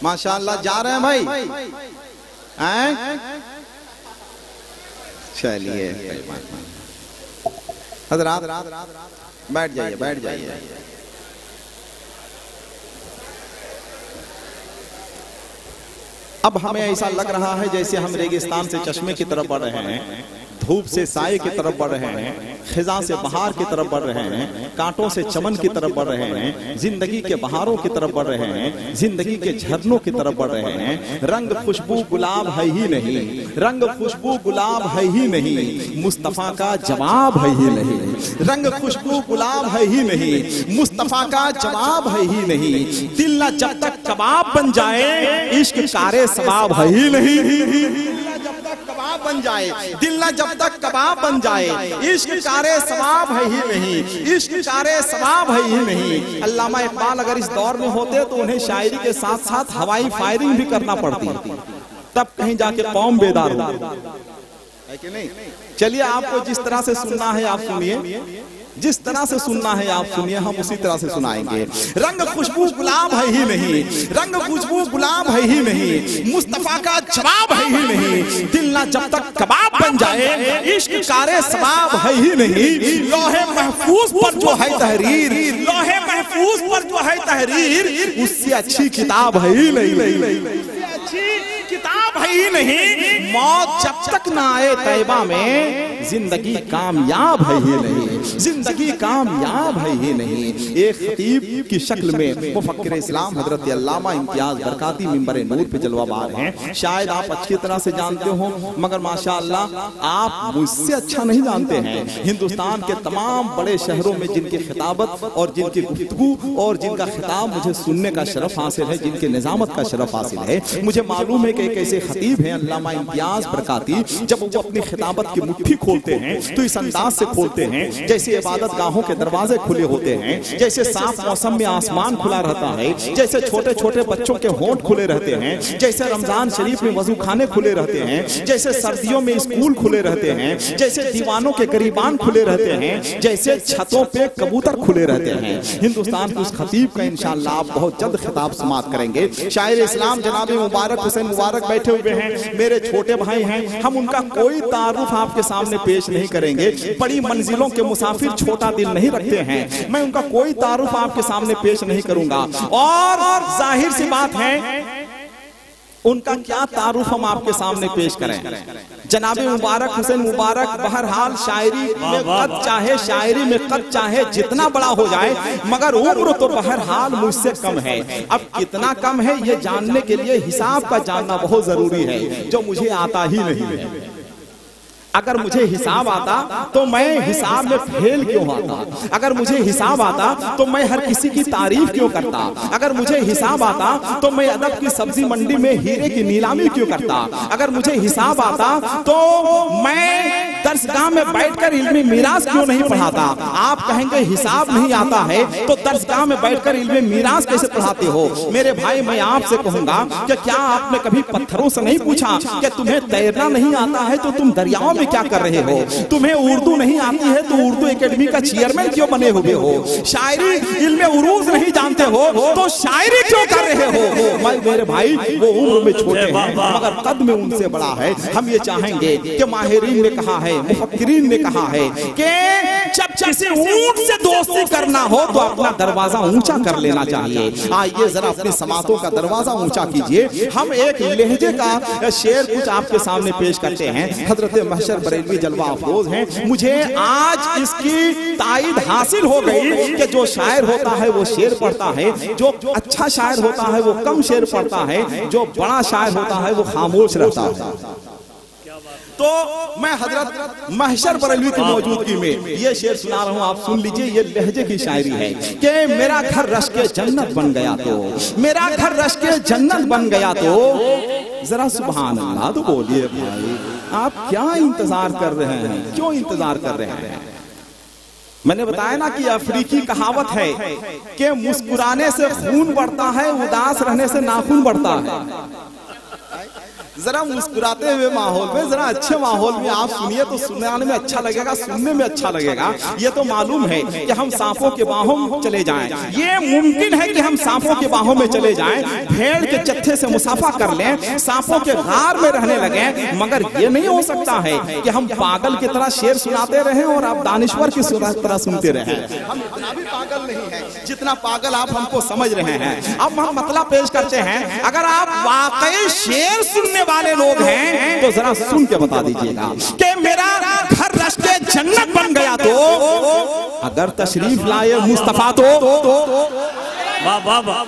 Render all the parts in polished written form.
माशाअल्लाह जा रहे हैं भाई, हैं? चलिए हज़रात बैठ जाइए, बैठ जाइए। अब हमें ऐसा लग रहा है जैसे हम रेगिस्तान से चश्मे की तरफ बढ़ रहे हैं, धूप से साये की तरफ बढ़ रहे हैं, खिजा से बहार की तरफ बढ़ रहे हैं, कांटों से चमन की तरफ बढ़ रहे हैं, जिंदगी के बहारों की तरफ बढ़ रहे हैं, जिंदगी के झरनों की तरफ बढ़ रहे हैं। रंग खुशबू गुलाब है ही नहीं, रंग खुशबू गुलाब है ही नहीं, मुस्तफा का जवाब है ही नहीं। रंग खुशबू गुलाब है ही नहीं, मुस्तफा का जवाब है ही नहीं। दिल न जब तक कबाब बन जाए, इश्क कारे सवाब है ही नहीं। जब तक कबाब बन जाए, दिल न जब तक कबाब बन जाए, इश्क कारे सवाब है ही नहीं, इश्क कारे सवाब है ही नहीं। अल्लामा इकबाल अगर इस दौर में होते तो उन्हें शायरी के साथ साथ हवाई फायरिंग भी करना पड़ती, तब कहीं जाके कौम बेदार है कि नहीं। चलिए आपको जिस तरह से सुनना है आप सुनिए, जिस तरह से सुनना है आप सुनिए, हम उसी तरह से सुनाएंगे। रंग खुशबू गुलाब है ही नहीं, रंग खुशबू गुलाब है ही नहीं, मुस्तफा का जवाब है ही नहीं। दिल ना जब तक कबाब बन जाए, इश्क कारे सवाब है ही नहीं। लोहे महफूज पर जो है तहरीर, लोहे महफूज पर जो है तहरीर, उससे अच्छी किताब है ही नहीं, किताब है ही नहीं। मौत जब तक ना आए तैबा में, जिंदगी कामयाब है ही नहीं, जिंदगी कामयाब है ही नहीं। एक खतीब की शक्ल में मुफक्किर इस्लाम हजरत अल्लामा इम्तियाज बरकाती मिंबर नूर पे जलवाबार हैं। शायद आप अच्छी तरह से जानते हो, मगर माशाअल्लाह आप मुझसे अच्छा नहीं जानते हैं। हिंदुस्तान के तमाम बड़े शहरों में जिनकी खिताबत और जिनकी गुफ्तगू और जिनका खिताब मुझे सुनने का शरफ हासिल है, जिनके निजामत का शरफ हासिल है, मुझे मालूम है कि एक ऐसे खतीब हैं अल्लामा इम्तियाज बरकाती, जब वो अपनी खिताबत की मुट्ठी खोलते हैं तो इस अंदाज से खोलते हैं जैसे इबादत गाहों के दरवाजे खुले होते हैं, जैसे साफ मौसम में आसमान खुला रहता है, जैसे छोटे छोटे बच्चों के होंठ खुले रहते हैं, जैसे रमजान शरीफ में वजू खाने खुले रहते हैं, जैसे सर्दियों में स्कूल खुले रहते हैं, जैसे दीवानों के गरीबान खुले रहते हैं, जैसे छतों पे कबूतर खुले रहते हैं। हिंदुस्तान के उस खतीब का इंशाअल्लाह आप बहुत जल्द खिताब समाप्त करेंगे। शायर इस्लाम जनाब मुबारक हुसैन मुबारक बैठे हुए हैं, मेरे छोटे भाई हैं, हम उनका कोई तारुफ आपके सामने पेश नहीं करेंगे। बड़ी मंजिलों के मुसाफिर छोटा दिल नहीं रखते हैं, मैं उनका कोई तारुफ आपके सामने पेश नहीं करूंगा। और जाहिर सी बात है उनका क्या तारुफ हम आपके सामने पेश करें। जनाब मुबारक हुसैन मुबारक बहरहाल शायरी में कद चाहे, शायरी में कद चाहे जितना बड़ा हो जाए, मगर उम्र तो बहरहाल मुझसे कम है। अब कितना कम है ये जानने के लिए हिसाब का जानना बहुत जरूरी है, जो मुझे आता ही नहीं है। अगर मुझे हिसाब आता तो मैं हिसाब में फेल क्यों आता, अगर मुझे हिसाब आता तो मैं हर किसी की तारीफ क्यों करता, अगर मुझे हिसाब आता तो मैं अदब की सब्जी मंडी में हीरे की नीलामी क्यों करता, अगर मुझे हिसाब आता तो मैं दरसगाह में बैठकर इल्मी मीरास क्यों नहीं पढ़ाता। आप कहेंगे हिसाब नहीं आता है तो दरसगाह में बैठकर इल्मी मीरास कैसे पढ़ाते हो। मेरे भाई मैं आपसे कहूंगा कि क्या आपने कभी पत्थरों से नहीं पूछा कि तुम्हें तैरना नहीं आता है तो तुम दरियाओं में क्या कर रहे हो, तुम्हें उर्दू नहीं आती है तो उर्दू एकेडमी का चेयरमैन क्यों बने हुए हो, शायरी इल्मे उरूज नहीं जानते हो तो शायरी क्यों कर रहे हो। मेरे भाई वो उम्र में छोटे हैं मगर कद में उनसे बड़ा है। हम ये चाहेंगे कि माहिरीन ने कहा है, मुफक्किरीन ने कहा है कि जब किसी ऊंट से दोस्ती करना हो तो अपना दरवाजा ऊंचा कर लेना चाहिए। आइए जरा अपनी समातों का दरवाजा ऊंचा कीजिए। हम एक लहजे का शेर कुछ आपके सामने पेश करते हैं। हजरत महशर बरेलवी जलवा अफरोज हैं। मुझे आज इसकी ताईद हासिल हो गई कि जो शायर होता है वो शेर पढ़ता है, जो अच्छा शायर होता है वो कम शेर पढ़ता है, जो बड़ा शायर होता है वो खामोश रहता है। तो मैं हजरत महशर बरेलवी की मौजूदगी में ये शेर सुना रहा हूँ, आप सुन लीजिए। ये लहजे की शायरी है कि मेरा घर रश के जन्नत बन गया तो, मेरा घर रश के जन्नत बन गया तो जरा सुभान अल्लाह तो बोलिए भाई, आप क्या इंतजार कर रहे हैं, क्यों इंतजार कर रहे हैं। मैंने बताया ना कि अफ्रीकी कहावत है कि मुस्कुराने से खून बढ़ता है, उदास रहने से नाखून बढ़ता है। जरा मुस्कुराते हुए माहौल में, जरा अच्छे माहौल में आप सुनिए तो सुनने में अच्छा लगेगा, सुनने में अच्छा लगेगा। ये तो मालूम है कि हम सांपों के बाहों में चले जाएं, ये मुमकिन है कि हम सांपों के बाहों में चले जाएं, भेड़ के चत्थे से मुसाफा कर लें, सांपों के गार में रहने लगे, मगर ये नहीं हो सकता है कि हम पागल की तरह शेर सुनाते रहें और आप दानिश्वर की तरह सुनते रहें। हम इतना भी पागल नहीं है जितना पागल आप हमको समझ रहे हैं। अब हम मतलब पेश करते हैं, अगर आप वाकई शेर सुनने वाले लोग हैं तो जरा सुन के बता दीजिएगा कि मेरा घर रश के जन्नत बन गया तो, अगर तशरीफ लाए मुस्तफा तो, वाह वाह वाह,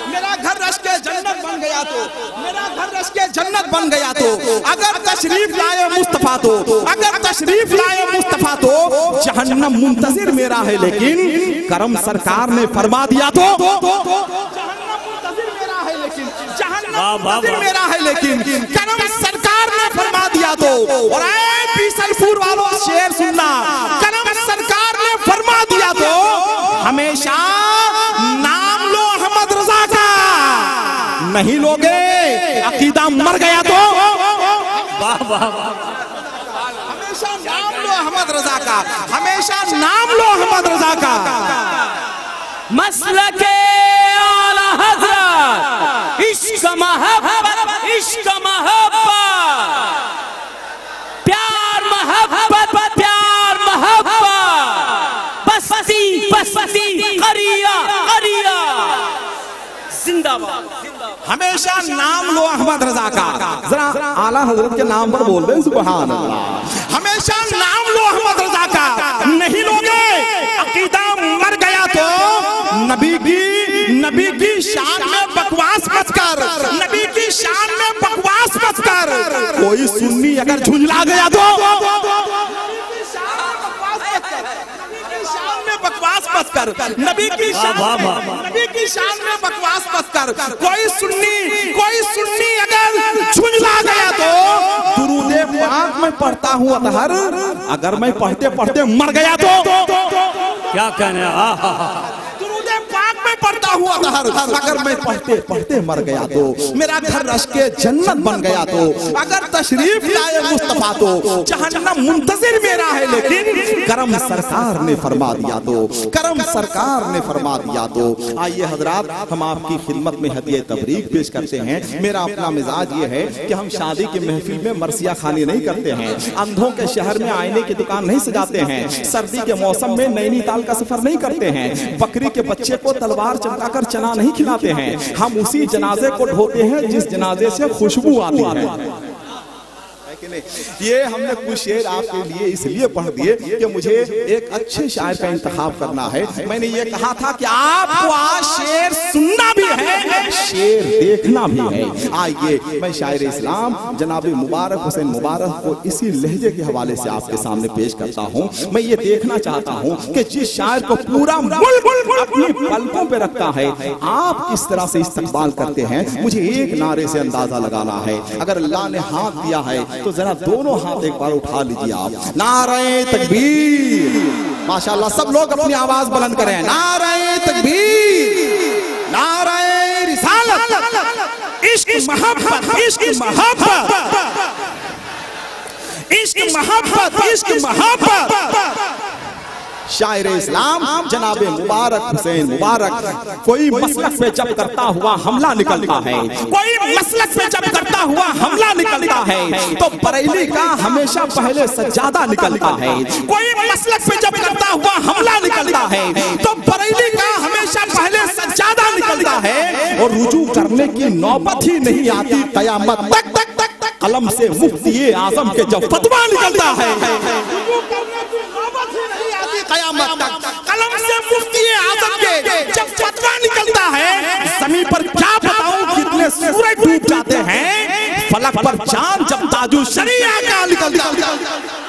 मेरा घर रश के जन्नत बन गया तो, मेरा घर रश के जन्नत बन गया तो, अगर तशरीफ लाए मुस्तफा तो, अगर तशरीफ लाए मुस्तफा तो, जहन्नम मुंतजिर मेरा है लेकिन करम सरकार ने फरमा दिया तो, मेरा है लेकिन करम सरकार ने फरमा दिया तो। और बीसलपुर वालों शेर सुनना, करम सरकार ने फरमा दिया तो हमेशा नाम लो अहमद रजा का, नहीं लोगे अकीदा मर गया तो, हमेशा नाम लो अहमद रजा का, हमेशा नाम लो अहमद रजा का। मसलके आला हज़रत इश्क मोहब्बत, इश्क मोहब्बत, प्यार मोहब्बत, प्यार मोहब्बत, बस्ती बस्ती करिया करिया, जिंदाबाद। हमेशा नाम लो अहमद रजा का, जरा आला हजरत के नाम पर बोल दे सुभान अल्लाह। हमेशा नाम लो अहमद रजा का, नहीं लोगे अकीदा मर गया तो, नबी की शान में बकवास मत कर, नबी की शान में बकवास मत कर। कोई सुन्नी अगर झुंझला गया तो, बकवास मत कर, नबी की शान में बकवास मत कर। कोई सुन्नी अगर झुंझला गया तो, दुरूदे पाक में पढ़ता हूँ अतहर, अगर मैं पढ़ते पढ़ते मर गया तो, क्या कहने, पढ़ता हुआ अतहर, अगर मैं पढ़ते पढ़ते मर गया तो, मेरा घर रश के जन्नत बन गया तो, अगर तशरीफ लाए मुस्तफा तो, जहन्नम मुंतजिर मेरा है लेकिन करम सरकार ने फरमा दिया तो, करम सरकार ने फरमा दिया तो। आइए हजरात, हम आपकी खिदमत में हदिया तबरीक पेश करते हैं। मेरा अपना मिजाज ये है कि हम शादी की महफिल में मरसिया खानी नहीं करते हैं, अंधों के शहर में आईने की दुकान नहीं सजाते हैं, सर्दी के मौसम में नैनीताल का सफर नहीं करते हैं, बकरी के बच्चे को तलवार चमकाकर चना नहीं खिलाते हैं। हम उसी जनाजे को ढोते हैं जिस जनाजे से खुशबू आती है। ये हमने कुछ शेर आपके लिए इसलिए पढ़ दिए कि मुझे एक अच्छे शायर का इंतखाब करना है। मैंने ये कहा था कि आपको आज शेर सुनना भी है, शेर देखना भी है। आइए मैं शायर इस्लाम जनाब मुबारक हुसैन मुबारक को इसी लहजे के हवाले से आपके सामने पेश करता हूँ। मैं ये देखना चाहता हूँ कि जिस शायर को पूरा मुल्क अपनी पलकों पे रखता है, आप किस तरह से इस्तकबाल करते हैं। मुझे एक नारे से अंदाजा लगाना है। अगर अल्लाह ने हाथ दिया है तो जरा दोनों हाथ एक बार उठा लीजिए आप। नारे तकबीर, माशाअल्लाह सब लोग अपनी आवाज बुलंद करें। नारे तकबीर, नारे रिसालत, इश्क मोहब्बत, इश्क मोहब्बत, इश्क मोहब्बत, इश्क मोहब्बत। शायर इस्लाम जनाब मुबारक हुसैन मुबारक कोई मसलक पे जब करता हुआ हमला निकलता है, कोई मसलक पे जब करता हुआ हमला निकलता है तो बरेली का हमेशा पहले सज्जादा निकलता है। कोई मसलक पे जब करता हुआ हमला निकलता है तो बरेली का हमेशा पहले सज्जादा निकलता है। और रुजू करने की नौबत ही नहीं आती कयामत तक, कलम से मुफ्ती आजम के जब फतवा निकलता है। कयामत तक कलम से मुफ्ती आजम के जब फतवा निकलता है। जमीन पर क्या बताऊं कितने सूरज डूब जाते हैं, फलक पर चांद जब ताजु शरीया का निकलता है।